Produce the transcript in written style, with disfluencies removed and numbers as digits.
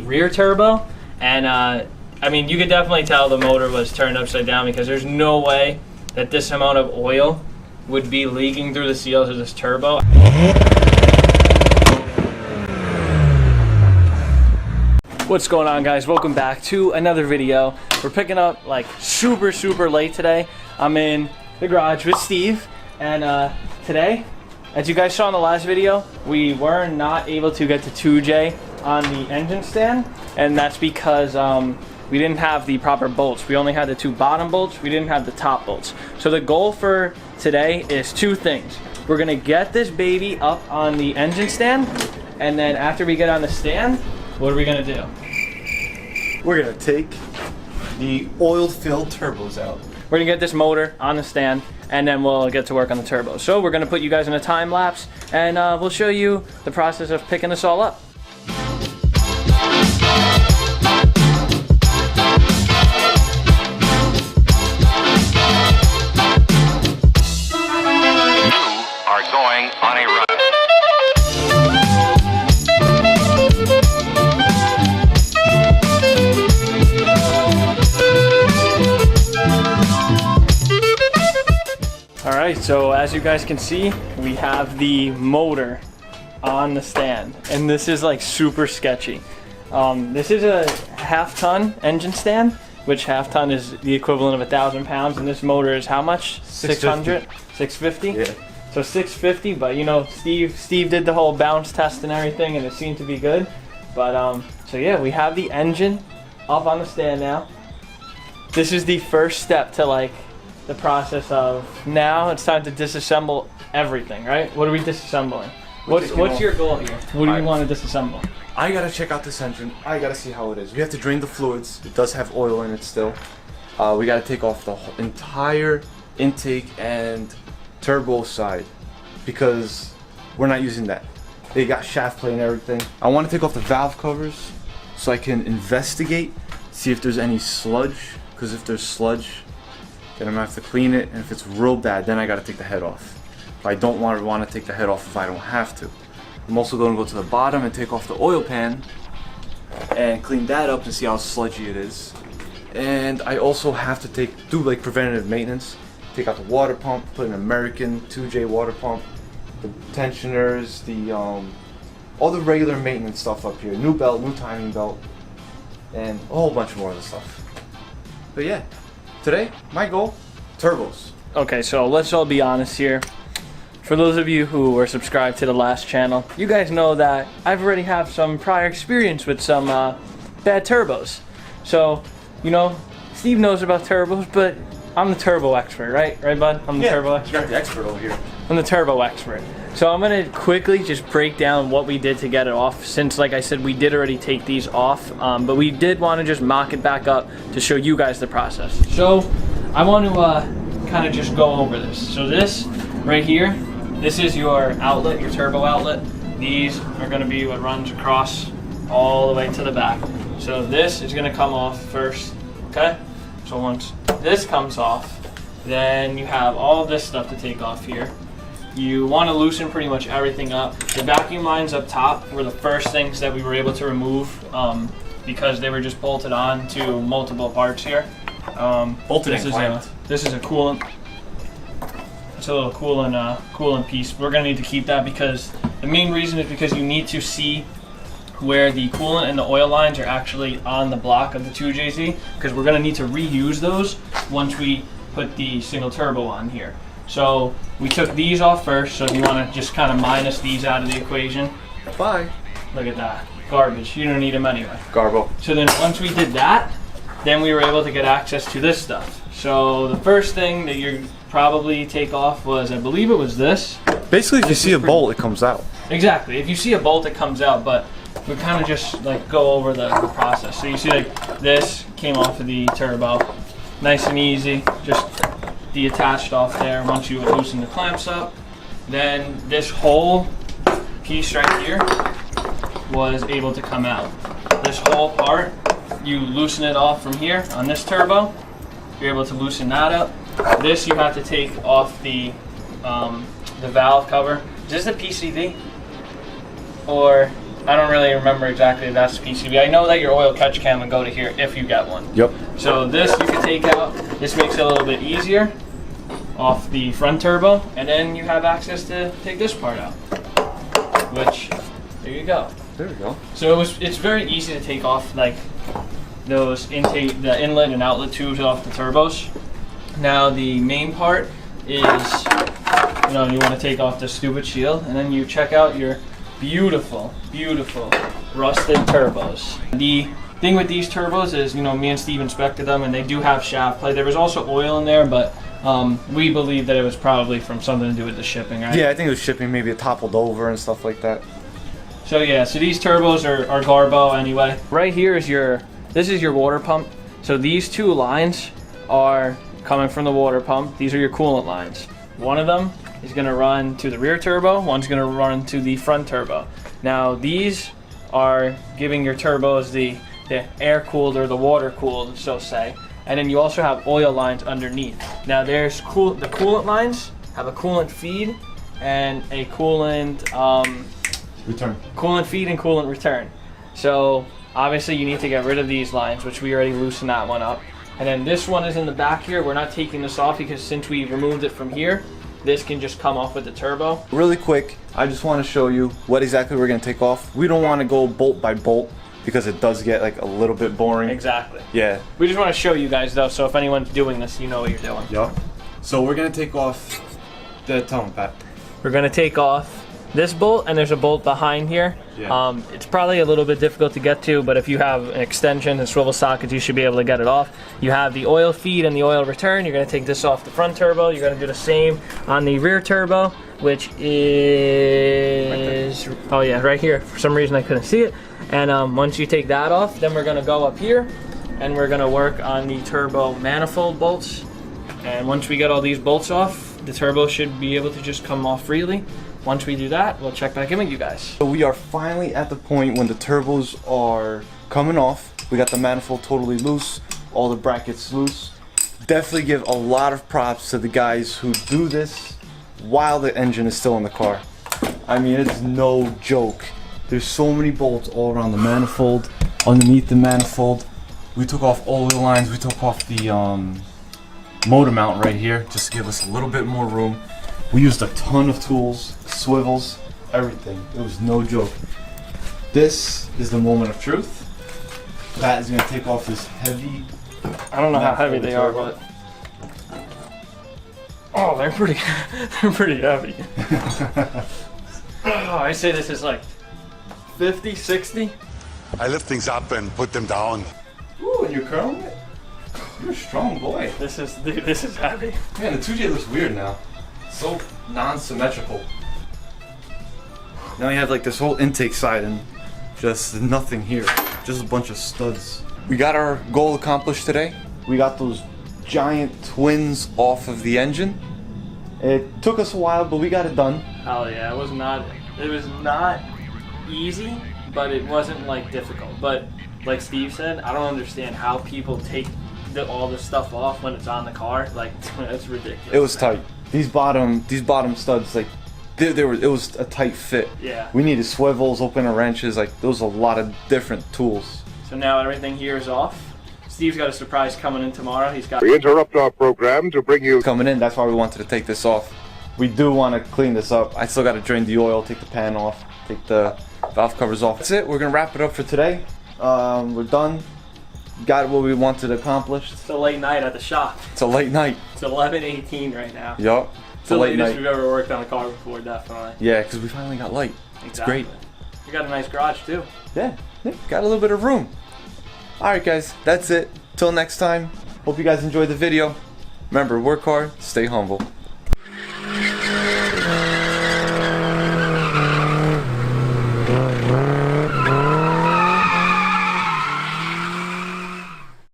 rear turbo, and I mean, you could definitely tell the motor was turned upside down because there's no way that this amount of oil would be leaking through the seals of this turbo. What's going on, guys? Welcome back to another video. We're picking up like super late today. I'm in the garage with Steve, and today, as you guys saw in the last video, we were not able to get to 2J on the engine stand, and that's because we didn't have the proper bolts. We only had the two bottom bolts. We didn't have the top bolts. So the goal for today is two things. We're gonna get this baby up on the engine stand, and then after we get on the stand, what are we gonna do? We're gonna take the oil-filled turbos out. We're gonna get this motor on the stand, and then we'll get to work on the turbo. So we're gonna put you guys in a time lapse, and we'll show you the process of picking this all up. Going on a run. Alright, so as you guys can see, we have the motor on the stand, and this is like super sketchy. This is a half-ton engine stand, which half-ton is the equivalent of 1,000 pounds, and this motor is how much? 600? 650? Yeah. So 650, but you know, Steve did the whole bounce test and everything, and it seemed to be good. But so yeah, we have the engine up on the stand now. This is the first step to like the process of now it's time to disassemble everything, right? What are we disassembling? What's your goal here? What do you want to disassemble? I gotta check out this engine. I gotta see how it is. We have to drain the fluids. It does have oil in it still. We gotta take off the whole entire intake and turbo side because we're not using that. They got shaft plate and everything. I want to take off the valve covers so I can investigate, see if there's any sludge, because if there's sludge, then I'm gonna have to clean it, and if it's real bad, then I gotta take the head off. But I don't want to take the head off if I don't have to. I'm also going to go to the bottom and take off the oil pan and clean that up and see how sludgy it is. And I also have to do like preventative maintenance. Take out the water pump, put an American 2J water pump, the tensioners, all the regular maintenance stuff up here. New belt, new timing belt, and a whole bunch more of the stuff. But yeah, today, my goal, turbos. Okay, so let's all be honest here. For those of you who were subscribed to the last channel, you guys know that I've already have some prior experience with some bad turbos. So, you know, Steve knows about turbos, but I'm the turbo expert, right? Right, bud? I'm the turbo expert. You got the expert over here. I'm the turbo expert. So I'm gonna quickly just break down what we did to get it off, since like I said, we did already take these off, but we did want to just mock it back up to show you guys the process. So I want to kind of just go over this. So this right here, this is your outlet, your turbo outlet. These are gonna be what runs across all the way to the back. So this is gonna come off first, okay? So once this comes off, then you have all this stuff to take off here. You want to loosen pretty much everything up. The vacuum lines up top were the first things that we were able to remove because they were just bolted on to multiple parts here. This is a coolant. It's a little coolant piece. We're gonna need to keep that because the main reason is because you need to see where the coolant and the oil lines are actually on the block of the 2JZ, because we're going to need to reuse those once we put the single turbo on here. So we took these off first, so if you want to just kind of minus these out of the equation. Bye. Look at that. Garbage. You don't need them anyway. Garbo. So then once we did that, then we were able to get access to this stuff. So the first thing that you probably take off was, I believe it was this. Basically, if you see a bolt, it comes out. Exactly. If you see a bolt, it comes out, but we kind of just like go over the process. So you see like this came off of the turbo, nice and easy, just detached off there once you loosen the clamps up. Then this whole piece right here was able to come out. This whole part, you loosen it off from here on this turbo, you're able to loosen that up. This you have to take off the valve cover. Is this a PCV? Or I don't really remember exactly that's PCB. I know that your oil catch can will go to here if you get one. Yep. So this you can take out. This makes it a little bit easier off the front turbo, and then you have access to take this part out. Which, there you go. There we go. So it's very easy to take off like those the inlet and outlet tubes off the turbos. Now the main part is, you know, you want to take off the stupid shield, and then you check out your beautiful, beautiful rusted turbos. The thing with these turbos is, you know, me and Steve inspected them, and they do have shaft play. There was also oil in there, but we believe that it was probably from something to do with the shipping, right? Yeah, I think it was shipping. Maybe it toppled over and stuff like that. So yeah, so these turbos are Garbo anyway. Right here is this is your water pump. So these two lines are coming from the water pump. These are your coolant lines. One of them is going to run to the rear turbo, one's going to run to the front turbo. Now these are giving your turbos the air cooled or the water cooled, so say. And then you also have oil lines underneath. Now there's the coolant lines have a coolant feed and a coolant return. Coolant feed and coolant return. So obviously you need to get rid of these lines, which we already loosened that one up. And then this one is in the back here. We're not taking this off because since we removed it from here, this can just come off with the turbo. Really quick, I just want to show you what exactly we're going to take off. We don't want to go bolt by bolt because it does get like a little bit boring. Exactly. Yeah. We just want to show you guys though, so if anyone's doing this, you know what you're doing. Yup. So we're going to take off tell them, Pat. We're going to take off this bolt, and there's a bolt behind here. Yeah. It's probably a little bit difficult to get to, but if you have an extension and swivel sockets, you should be able to get it off. You have the oil feed and the oil return. You're going to take this off the front turbo. You're going to do the same on the rear turbo, which is, oh yeah, right here. For some reason I couldn't see it. And once you take that off, then we're going to go up here and we're going to work on the turbo manifold bolts. And once we get all these bolts off, the turbo should be able to just come off freely. Once we do that, we'll check back in with you guys. So we are finally at the point when the turbos are coming off. We got the manifold totally loose, all the brackets loose. Definitely give a lot of props to the guys who do this while the engine is still in the car. I mean, it's no joke. There's so many bolts all around the manifold, underneath the manifold. We took off oil lines, we took off the motor mount right here, just to give us a little bit more room. We used a ton of tools, swivels, everything. It was no joke. This is the moment of truth. Pat is going to take off this heavy. I don't know how heavy they are, but oh, they're pretty heavy. Oh, I say this is like 50, 60. I lift things up and put them down. Ooh, and you're curling it? You're a strong boy. This is heavy. Man, the 2J looks weird now. So non-symmetrical. Now you have like this whole intake side and just nothing here. Just a bunch of studs. We got our goal accomplished today. We got those giant twins off of the engine. It took us a while, but we got it done. Oh yeah, it was not easy, but it wasn't like difficult. But like Steve said, I don't understand how people take all this stuff off when it's on the car. Like, that's ridiculous. It was tight. These bottom studs, like, it was a tight fit. Yeah. We needed swivels, opener wrenches, like, there was a lot of different tools. So now everything here is off. Steve's got a surprise coming in tomorrow. He's got. We interrupt our program to bring you. Coming in, that's why we wanted to take this off. We do want to clean this up. I still got to drain the oil, take the pan off, take the valve covers off. That's it. We're going to wrap it up for today. We're done. Got what we wanted to accomplish. It's a late night at the shop. It's a late night. It's 11:18 right now. Yup. It's the latest we've ever worked on a car before, definitely. Yeah, because we finally got light. It's great. We got a nice garage too. Yeah, got a little bit of room. Alright guys, that's it. Till next time. Hope you guys enjoyed the video. Remember, work hard, stay humble.